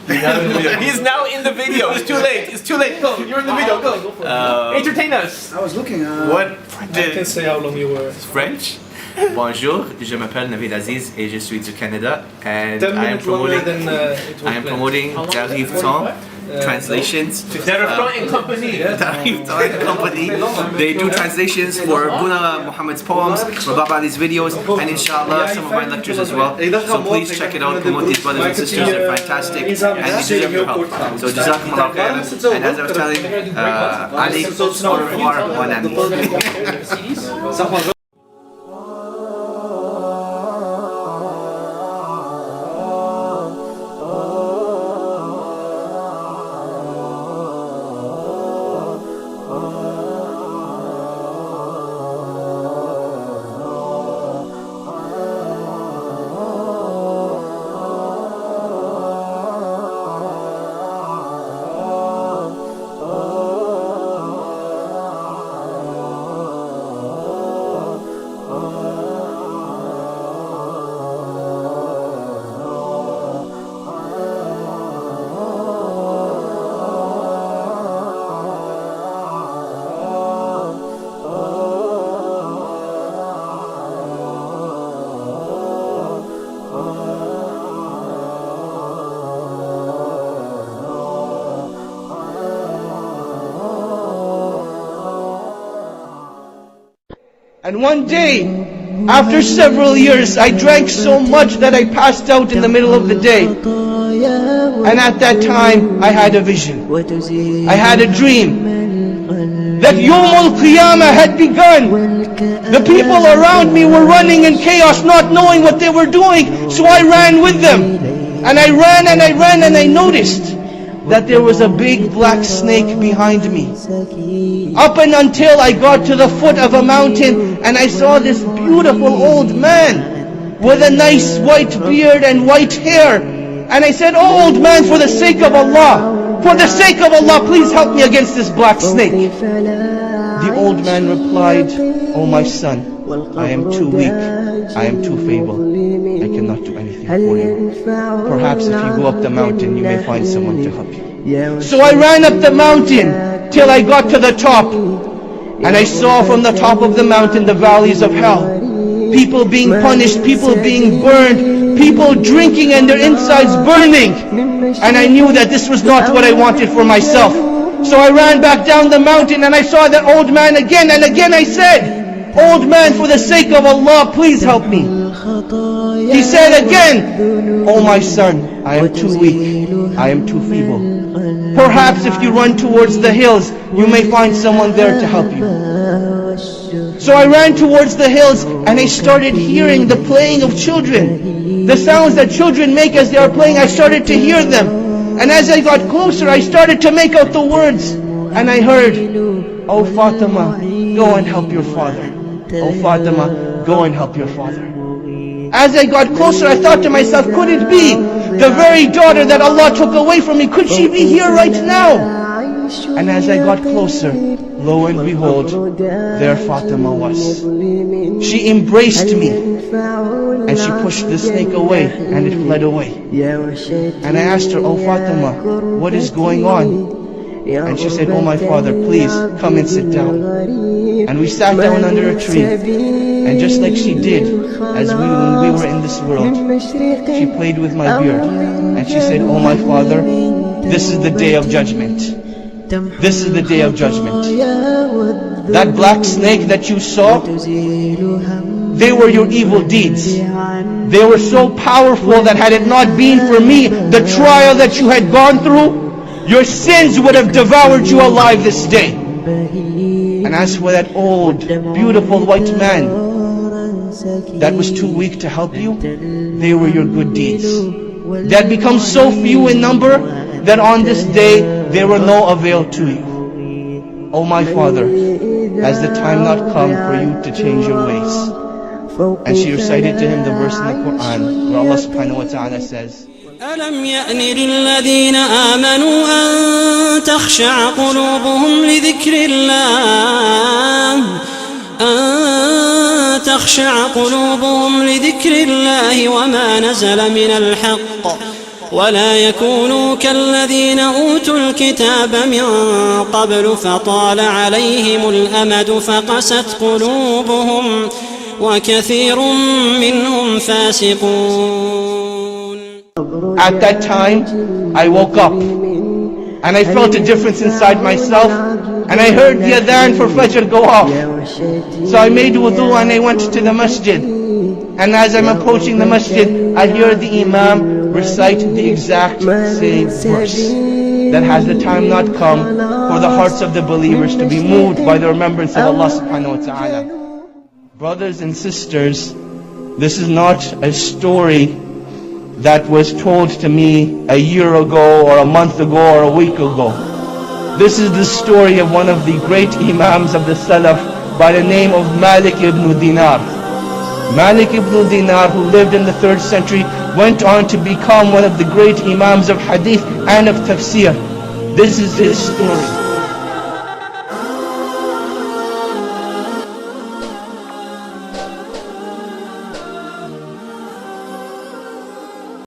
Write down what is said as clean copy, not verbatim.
He's now in the video. It's too late. It's too late. Go. You're in the video. Go. Entertain us. I was looking. What? I can say how long you were. French. Bonjour, je m'appelle Navaid Aziz et je suis du Canada, and I am promoting Qari'ah translations. The Company. They do translations for Buna Muhammad's poems, Rabab Ali's videos, and inshallah some of my lectures as well. So please check it out. Promote these brothers and sisters. They're fantastic and they deserve your help. So jazakumullah khairan. And as I was telling Ali, au revoir, mon ami. And one day, after several years, I drank so much that I passed out in the middle of the day. And at that time, I had a vision. I had a dream that Yawm al-Qiyamah had begun. The people around me were running in chaos, not knowing what they were doing. So I ran with them. And I ran and I ran and I noticed that there was a big black snake behind me. Up and until I got to the foot of a mountain and I saw this beautiful old man with a nice white beard and white hair. And I said, "Oh old man, for the sake of Allah, please help me against this black snake." The old man replied, "Oh my son, I am too weak, I am too feeble, I cannot do anything for you. Perhaps if you go up the mountain, you may find someone to help you." So I ran up the mountain till I got to the top, and I saw from the top of the mountain the valleys of hell. People being punished, people being burned, people drinking and their insides burning. And I knew that this was not what I wanted for myself. So I ran back down the mountain and I saw that old man again, and again I said, "Old man, for the sake of Allah, please help me." He said again, "Oh my son, I am too weak, I am too feeble. Perhaps if you run towards the hills, you may find someone there to help you." So I ran towards the hills and I started hearing the playing of children. The sounds that children make as they are playing, I started to hear them. And as I got closer, I started to make out the words. And I heard, "Oh Fatima, go and help your father. Oh Fatima, go and help your father." As I got closer, I thought to myself, could it be the very daughter that Allah took away from me? Could she be here right now? And as I got closer, lo and behold, there Fatima was. She embraced me and she pushed the snake away and it fled away. And I asked her, "Oh Fatima, what is going on?" And she said, "Oh my father, please come and sit down." And we sat down under a tree. And just like she did when we were in this world, she played with my beard. And she said, "Oh my father, this is the day of judgment. This is the day of judgment. That black snake that you saw, they were your evil deeds. They were so powerful that had it not been for me, the trial that you had gone through, your sins would have devoured you alive this day. And as for that old, beautiful white man that was too weak to help you, they were your good deeds. They had become so few in number that on this day they were no avail to you. Oh my father, has the time not come for you to change your ways?" And she recited to him the verse in the Qur'an where Allah subhanahu wa ta'ala says, ألم يأن للذين آمنوا أن تخشع قلوبهم لذكر الله وما نزل من الحق ولا يكونوا كالذين أوتوا الكتاب من قبل فطال عليهم الأمد فقست قلوبهم وكثير منهم فاسقون. At that time, I woke up and I felt a difference inside myself, and I heard the adhan for Fajr go off. So I made wudu and I went to the masjid. And as I'm approaching the masjid, I hear the Imam recite the exact same verse. That has the time not come for the hearts of the believers to be moved by the remembrance of Allah subhanahu wa ta'ala. Brothers and sisters, this is not a story that was told to me a year ago or a month ago or a week ago. This is the story of one of the great Imams of the Salaf by the name of Malik ibn Dinar. Malik ibn Dinar, who lived in the 3rd century, went on to become one of the great Imams of Hadith and of Tafsir. This is his story.